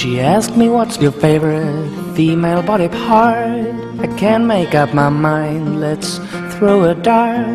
She asked me what's your favorite female body part. I can't make up my mind, let's throw a dart.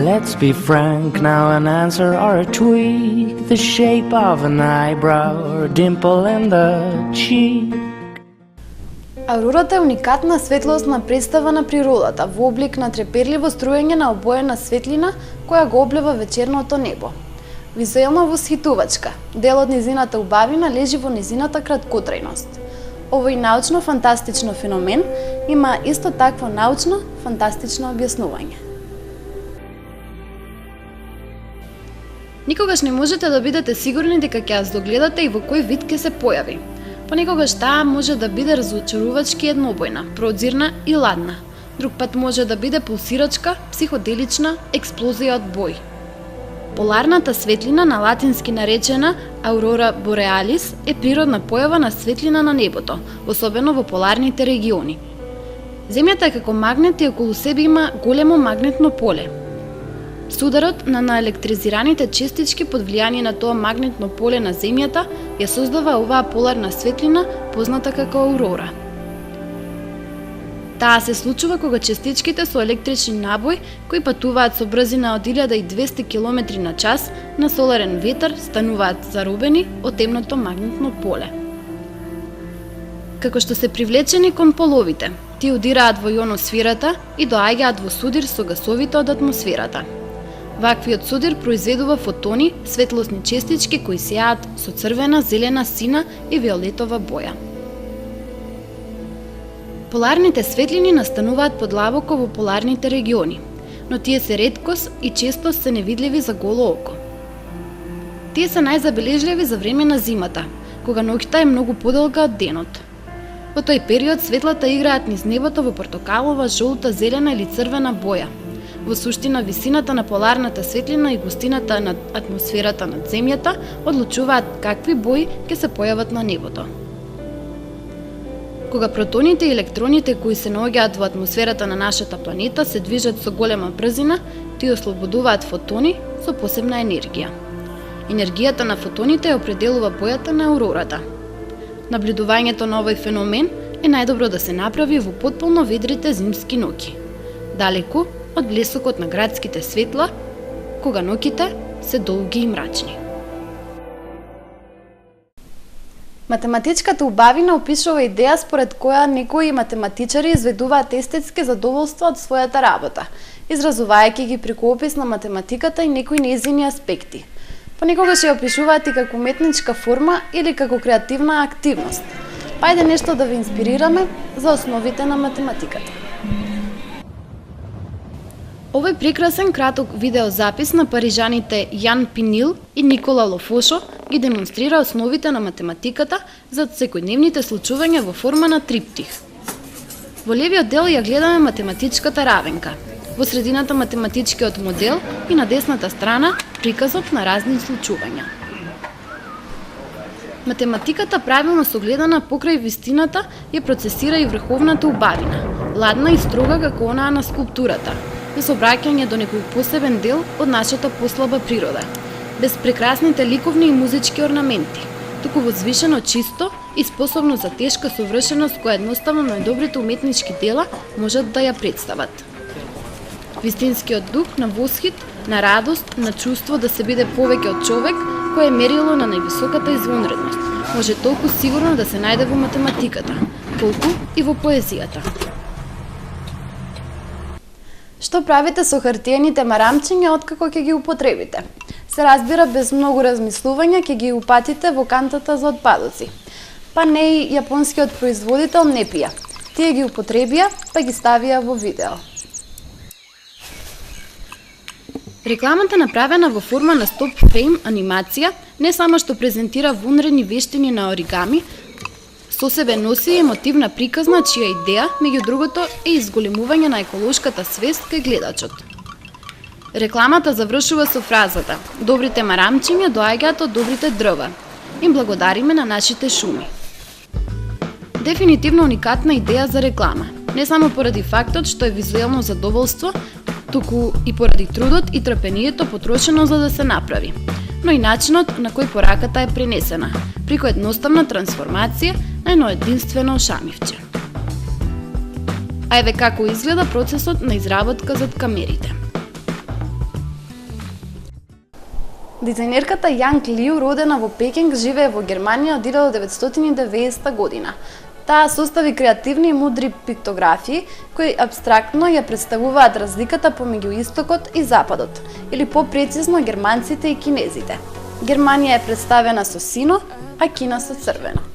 Let's be frank now and answer or a tweak, the shape of an eyebrow or a dimple in the cheek. Аурората е уникатна светлосна представа на природата во облик на треперливо струење на обоена светлина која го облива вечерното небо. Визуелно восхитувачка, дел од низината убавина лежи во низината краткотрајност. Овој научно-фантастично феномен има исто такво научно-фантастично објаснување. Никогаш не можете да бидете сигурни дека ќе ја здогледате и во кој вид ќе се појави. Понекогаш таа може да биде разочарувачки еднобојна, прозирна и ладна. Друг пат може да биде пулсирачка, психоделична експлозија од бој. Поларната светлина, на латински наречена Aurora Borealis, е природна појава на светлина на небото, особено во поларните региони. Земјата е како магнет и околу себе има големо магнетно поле. Сударот на наелектризираните честички под влијание на тоа магнетно поле на Земјата ја создава оваа поларна светлина, позната како аурора. Таа се случува кога честичките со електрични набој, кои патуваат со брзина од 1200 км на час на соларен ветар, стануваат заробени од темното магнетно поле. Како што се привлечени кон половите, тие удираат во ионосферата и доаѓаат во судир со гасовите од атмосферата. Ваквиот судир произведува фотони, светлосни честички кои сеаат со црвена, зелена, сина и виолетова боја. Поларните светлини настануваат подлабоко во поларните региони, но тие се реткост и често се невидливи за голо око. Тие се најзабележливи за време на зимата, кога ноќта е многу подолга од денот. Во тој период светлата играат низ небото во портокалова, жолта, зелена или црвена боја. Во суштина, висината на поларната светлина и густината на атмосферата над Земјата одлучуваат какви бои ќе се појават на небото. Кога протоните и електроните кои се наоѓаат во атмосферата на нашата планета се движат со голема брзина, тие ослободуваат фотони со посебна енергија. Енергијата на фотоните ја определува бојата на аурората. Наблюдувањето на овој феномен е најдобро да се направи во потполно ведрите зимски ноќи, далеку од блесокот на градските светла, кога ноќите се долги и мрачни. Математичката убавина опишува идеја според која некои математичари изведуваат естетски задоволство од својата работа, изразувајќи ги преку опис на математиката и некои нејзини аспекти. Понекогаш ја опишуваат и како уметничка форма или како креативна активност. Пајде нешто да ви инспирираме за основите на математиката. Овој прекрасен краток видеозапис на парижаните Јан Пинил и Никола Лофошо ги демонстрира основите на математиката за секојдневните случувања во форма на триптих. Во левиот дел ја гледаме математичката равенка, во средината математичкиот модел и на десната страна приказот на разни случувања. Математиката правилно согледана покрај вистината ја процесира и врховната убавина, ладна и строга како онаа на скулптурата, без обраќање до некој посебен дел од нашата послаба природа, без прекрасните ликовни и музички орнаменти, туку возвишено чисто и способно за тешка совршеност која едноставно најдобрите уметнички дела можат да ја представат. Вистинскиот дух на восхит, на радост, на чувство да се биде повеќе од човек, кој е мерило на највисоката извонредност, може толку сигурно да се најде во математиката, колку и во поезијата. Што правите со хартиените марамчиња откако ќе ги употребите? Се разбира, без многу размислување ќе ги упатите во кантата за отпадоци. Па не и јапонскиот производител не пија. Тие ги употребија, па ги ставија во видео. Рекламата направена во форма на стоп-фрейм анимација не само што презентира вонредни вештини на оригами, со себе носи емотивна приказна чија идеја, меѓу другото, е изголемување на еколошката свест кај гледачот. Рекламата завршува со фразата: "Добрите марамчиња доаѓаат од добрите дрва. Им благодариме на нашите шуми." Дефинитивно уникатна идеја за реклама, не само поради фактот што е визуелно задоволство, туку и поради трудот и трпението потрошено за да се направи. но и начинот на кој пораката е пренесена, преку едноставна трансформација на едно единствено шамивче. А еве како изгледа процесот на изработка зад камерите. Дизајнерката Јанг Лиу, родена во Пекинг, живее во Германија од 1990 година. Таа состави креативни и мудри пиктографии кои апстрактно ја представуваат разликата помеѓу Истокот и Западот, или попрецизно германците и кинезите. Германија е представена со сино, а Кина со црвено.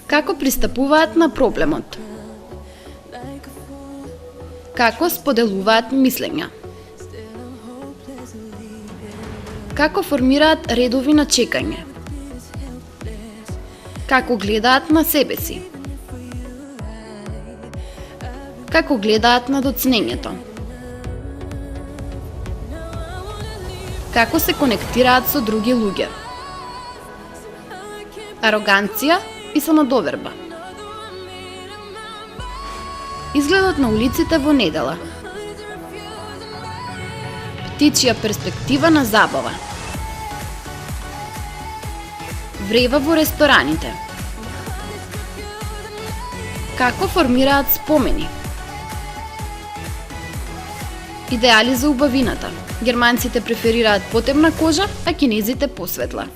Како пристапуваат на проблемот? Како споделуваат мислења? Како формираат редови на чекање? Како гледаат на себе си? Како гледаат на доцнењето? Како се конектираат со други луѓе? Ароганција и самодоверба. Изгледот на улиците во недела. Птичја перспектива на забава. Врева во рестораните. Како формираат спомени? Идеали за убавината. Германците преферираат потемна кожа, а кинезите посветла.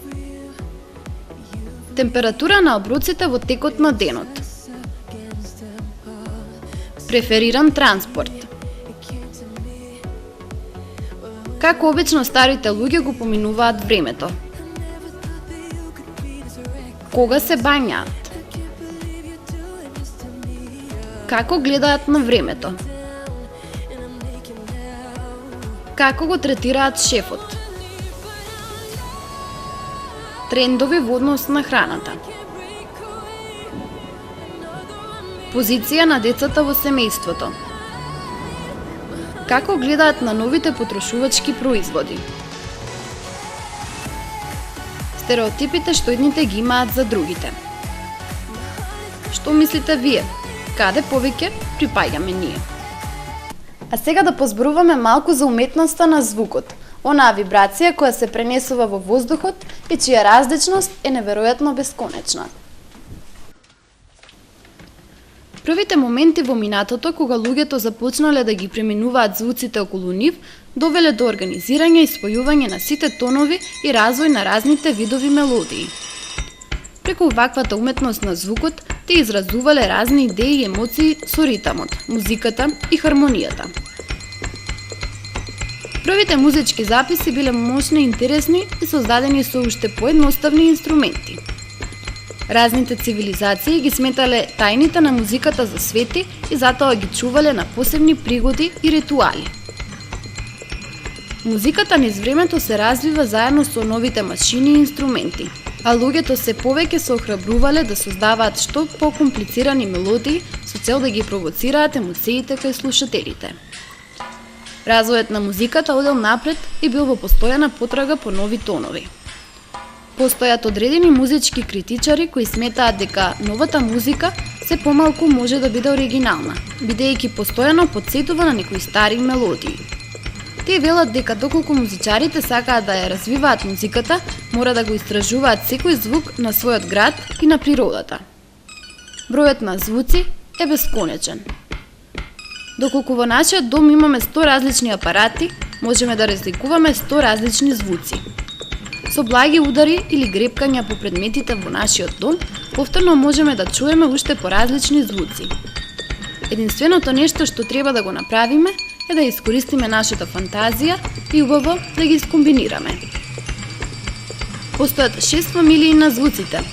Температура на оброците во текот на денот. Префериран транспорт. Како обично старите луѓе го поминуваат времето? Кога се бањаат? Како гледаат на времето? Како го третираат шефот? Трендови во однос на храната. Позиција на децата во семејството. Како гледаат на новите потрошувачки производи? Стереотипите што едните ги имаат за другите. Што мислите вие? Каде повеќе припаѓаме ние? А сега да позборуваме малку за уметноста на звукот, онаа вибрација која се пренесува во воздухот и чија различност е неверојатно бесконечна. Првите моменти во минатото, кога луѓето започнале да ги преминуваат звуците околу нив, довеле до организирање и спојување на сите тонови и развој на разните видови мелодии. Преку ваквата уметност на звукот, те изразувале разни идеи и емоции со ритамот, музиката и хармонијата. Првите музички записи биле мощни и интересни и создадени со уште поедноставни инструменти. Разните цивилизации ги сметале тајните на музиката за свети и затоа ги чувале на посебни пригоди и ритуали. Музиката низ времето се развива заедно со новите машини и инструменти, а луѓето се повеќе се охрабрувале да создаваат што покомплицирани мелодии со цел да ги провоцираат емоциите кај слушателите. Развојот на музиката одел напред и бил во постојана потрага по нови тонови. Постојат одредени музички критичари кои сметаат дека новата музика се помалку може да биде оригинална, бидејќи постојано потсетува на некои стари мелодии. Тие велат дека доколку музичарите сакаат да ја развиваат музиката, мора да го истражуваат секој звук на својот град и на природата. Бројот на звуци е бесконечен. Доколку во нашиот дом имаме 100 различни апарати, можеме да разликуваме 100 различни звуци. Со благи удари или грепкања по предметите во нашиот дом, повторно можеме да чуеме уште по различни звуци. Единственото нешто што треба да го направиме е да искористиме нашата фантазија и убаво да ги скомбинираме. Постојат 6 фамилии на звуците,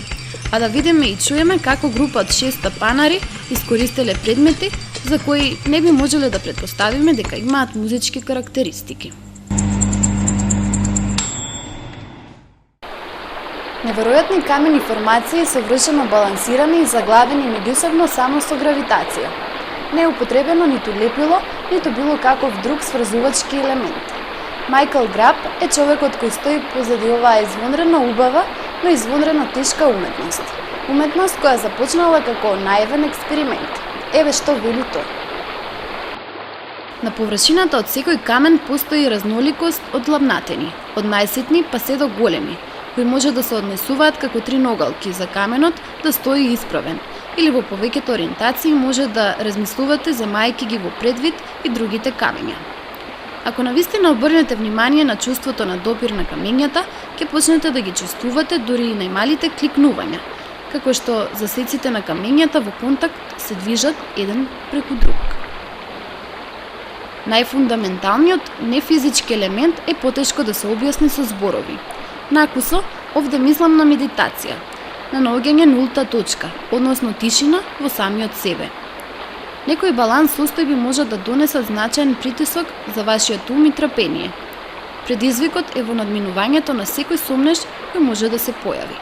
а да видиме и чуеме како група од 6 тапанари искористеле предмети за кои не би можеле да претпоставиме дека имаат музички карактеристики. Неверојатни камени формации совршено балансирани и заглавени меѓусебно само со гравитација. Не е употребено ниту лепило, ниту било каков друг сврзувачки елемент. Майкл Граб е човекот кој стои позади оваа извонредно убава, но извонредно тешка уметност. Уметност која започнала како наивен експеримент. Еве што вели тој. На површината од секој камен постои разноликост од длабнатини, од најситни па се до големи, кои може да се однесуваат како триногалки за каменот да стои исправен, или во повеќето ориентации може да размислувате земајќи ги во предвид и другите камења. Ако навистина обрнете внимание на чувството на допир на камењата, ќе почнете да ги чувствувате дури и најмалите кликнувања, како што засеците на камењата во контакт се движат еден преку друг. Најфундаменталниот нефизички елемент е потешко да се објасни со зборови. Накусо, овде мислам на медитација, на наоѓање нулта точка, односно тишина во самиот себе. Некој баланс состојби може да донесат значаен притисок за вашиот ум и трпение. Предизвикот е во надминувањето на секој сомнеш кој може да се појави.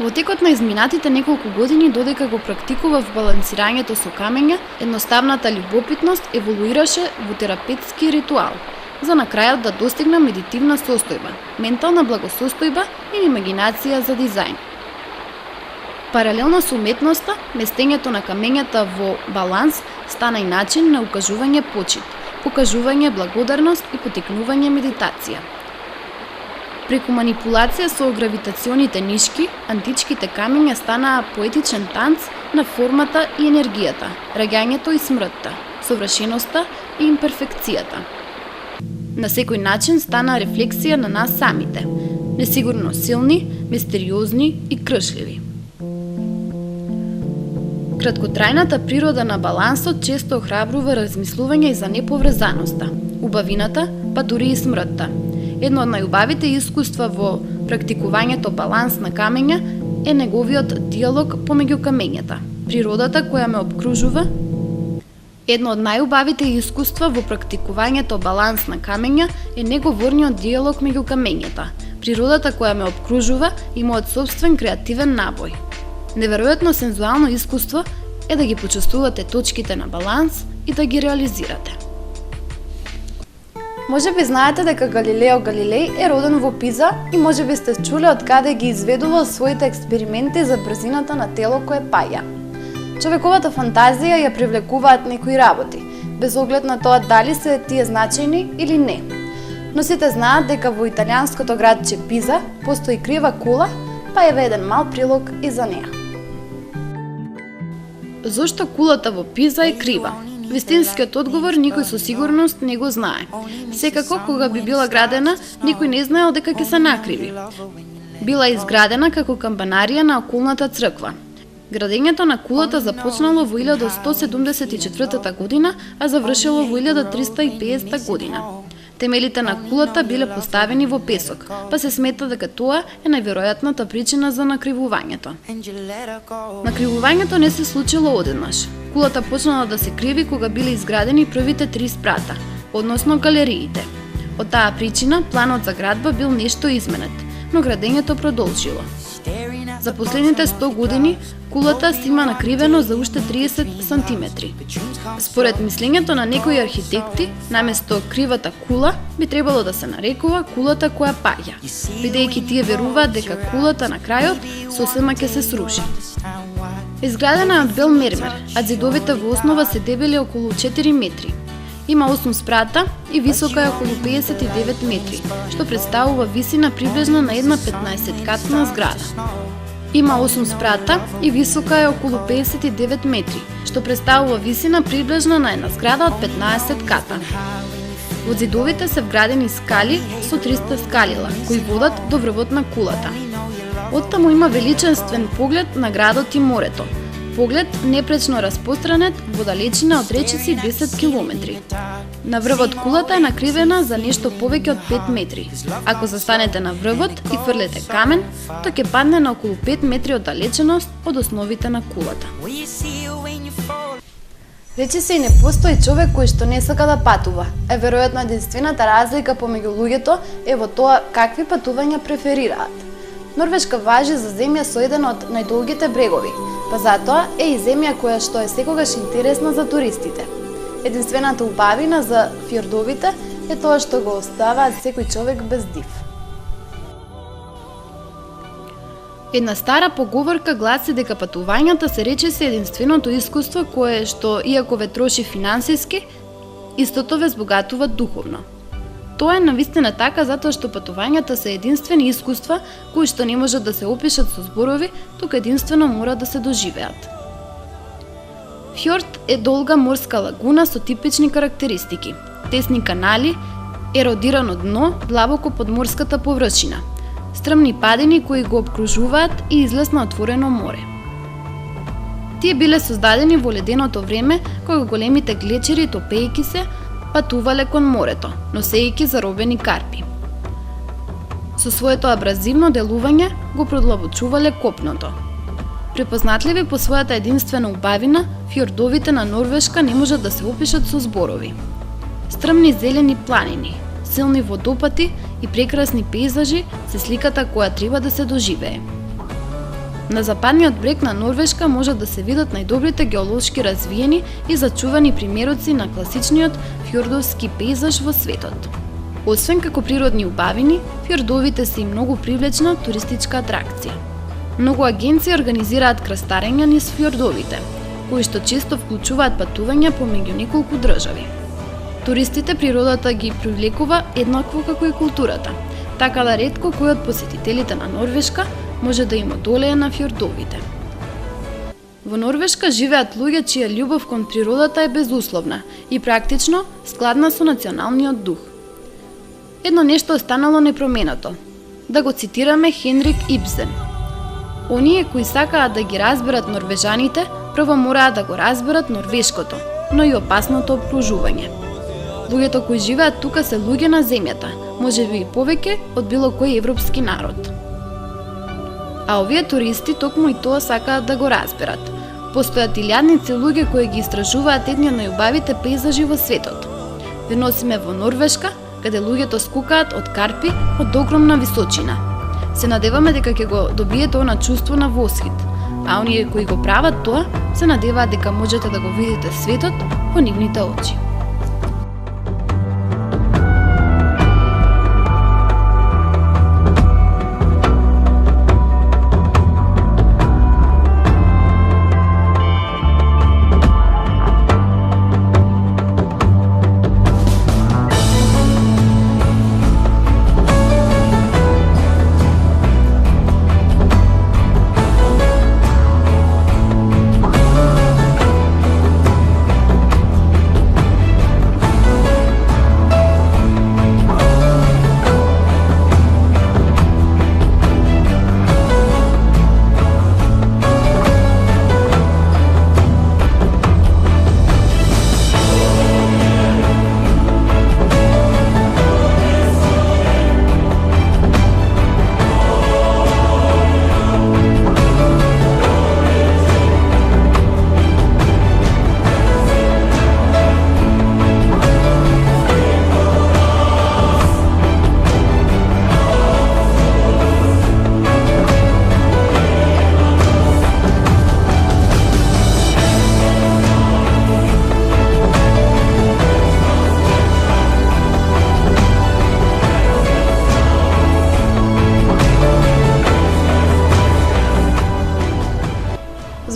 Во текот на изминатите неколку години, додека го практикував балансирањето со камења, едноставната љубопитност еволуираше во терапевтски ритуал, за на крајот да достигнам медитивна состојба, ментална благосостојба и имагинација за дизајн. Паралелно со уметноста, местењето на камењата во баланс стана и начин на укажување почит, покажување благодарност и потикнување медитација. Преку манипулација со гравитационите нишки, античките камења станаа поетичен танц на формата и енергијата, раѓањето и смртта, совршеноста и имперфекцијата. На секој начин стана рефлексија на нас самите, несигурно силни, мистериозни и кршливи. Краткотрајната природа на балансот често охрабрува размислување и за неповрзаноста, убавината, па дури и смртта. Едно од најубавите искуства во практикувањето баланс на камења е неговиот диалог помеѓу камењата. Природата која ме обкружува. Едно од најубавите искуства во практикувањето баланс на камења е неговорниот диалог меѓу камењата. Природата која ме обкружува и мојот собствен креативен набој. Неверојатно сензуално искуство е да ги почувствувате точките на баланс и да ги реализирате. Може би знаете дека Галилео Галилеј е роден во Пиза и може би сте чуле од каде ги изведувал своите експерименти за брзината на тело кое паѓа. Човековата фантазија ја привлекуваат некои работи, без оглед на тоа дали се тие значајни или не. Но сите знаат дека во италијанското градче Пиза постои крива кула, па еве еден мал прилог и за неа. Зошто кулата во Пиза е крива? Вистинскиот одговор никој со сигурност не го знае. Секако, кога би била градена, никој не знаел дека ќе се накриви. Била изградена како камбанарија на околната црква. Градењето на кулата започнало во 1174 година, а завршило во 1350 година. Темелите на кулата биле поставени во песок, па се смета дека тоа е најверојатната причина за накривувањето. Накривувањето не се случило одеднаш. Кулата почнала да се криви кога биле изградени првите 3 спрата, односно галериите. Од таа причина планот за градба бил нешто изменет, но градењето продолжило. За последните 100 години кулата се има накривено за уште 30 сантиметри. Според мислењето на некои архитекти, наместо кривата кула би требало да се нарекува кулата која паѓа, бидејќи тие веруваат дека кулата на крајот сосема ќе се сруши. Изградена е од бел мермер, а зидовите во основа се дебели околу 4 метри. Има 8 спрата и висока е околу 59 метри, што представува висина приближна на една 15-катна зграда. Има 8 спрата и висока е околу 59 метри, што представува висина приближна на една зграда од 15 ката. Во зидовите се вградени скали со 300 скалила, кои водат до врвот на кулата. Оттаму има величествен поглед на градот и морето. Поглед непречно разпространет во далечина од речиси 10 километри. На врвот кулата е накривена за нешто повеќе од 5 метри. Ако застанете на врвот и фрлете камен, тој ќе падне на околу 5 метри оддалеченост од основите на кулата. Речи се и не постои човек кој што не сака да патува. Веројатно единствената разлика помеѓу луѓето е во тоа какви патувања преферираат. Норвешка важи за земја со еден од најдолгите брегови, па затоа е и земја која што е секогаш интересна за туристите. Единствената убавина за фјордовите е тоа што го оставаат секој човек без див. Една стара поговорка гласи дека патувањата се речиси единственото искуство кое што, иако ве троши финансиски, истото ве збогатува духовно. Тоа е навистина така затоа што патувањата се единствени искуства кои што не можат да се опишат со зборови, туку единствено мора да се доживеат. Фјорд е долга морска лагуна со типични карактеристики: тесни канали, еродирано дно длабоко под морската површина, стрмни падини кои го обкружуваат и излез на отворено море. Тие биле создадени во леденото време, кога големите глечери, топејки се, патувале кон морето, носејќи заробени карпи. Со своето абразивно делување го продлабочувале копното. Препознатливи по својата единствена убавина, фјордовите на Норвешка не можат да се опишат со зборови. Стрмни зелени планини, силни водопати и прекрасни пейзажи се сликата која треба да се доживее. На западниот брег на Норвешка можат да се видат најдобрите геолошки развиени и зачувани примероци на класичниот фјордовски пейзаж во светот. Освен како природни убавини, фјордовите се и многу привлечна туристичка атракција. Многу агенции организираат крстарења низ фјордовите, кои што често вклучуваат патувања помеѓу неколку држави. Туристите природата ги привлекува еднакво како и културата, така да ретко кој од посетителите на Норвешка може да им одолее на фјордовите. Во Норвешка живеат луѓе чија љубов кон природата е безусловна и практично складна со националниот дух. Едно нешто останало непроменето. Да го цитираме Хенрик Ибсен. Оние кои сакаат да ги разберат норвежаните, прво мораат да го разберат норвешкото, но и опасното обкружување. Луѓето кои живеат тука се луѓе на земјата, можеби и повеќе од било кој европски народ. А овие туристи токму и тоа сакаат да го разберат. Постојат илјадници луѓе кои ги истражуваат едни од најубавите пейзажи во светот. Ве носиме во Норвешка, каде луѓето скукаат од карпи од огромна височина. Се надеваме дека ќе го добиете она чувство на восхит, а оние кои го прават тоа, се надеваат дека можете да го видите светот во нивните очи.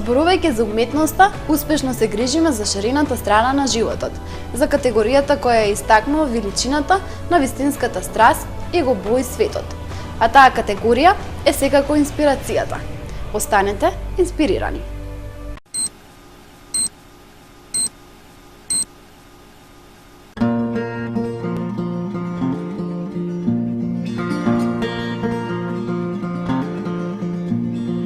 Зборувајќи за уметноста, успешно се грижиме за ширината страна на животот, за категоријата која ја истакнува величината на вистинската страст и го бои светот. А таа категорија е секако инспирацијата. Останете инспирирани.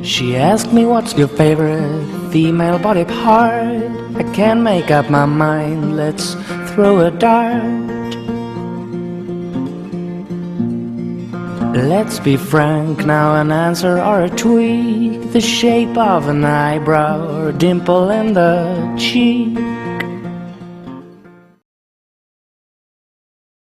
She asked me what's your favorite female body part. I can't make up my mind, let's throw a dart. Let's be frank now, an answer or a tweak, the shape of an eyebrow or dimple in the cheek.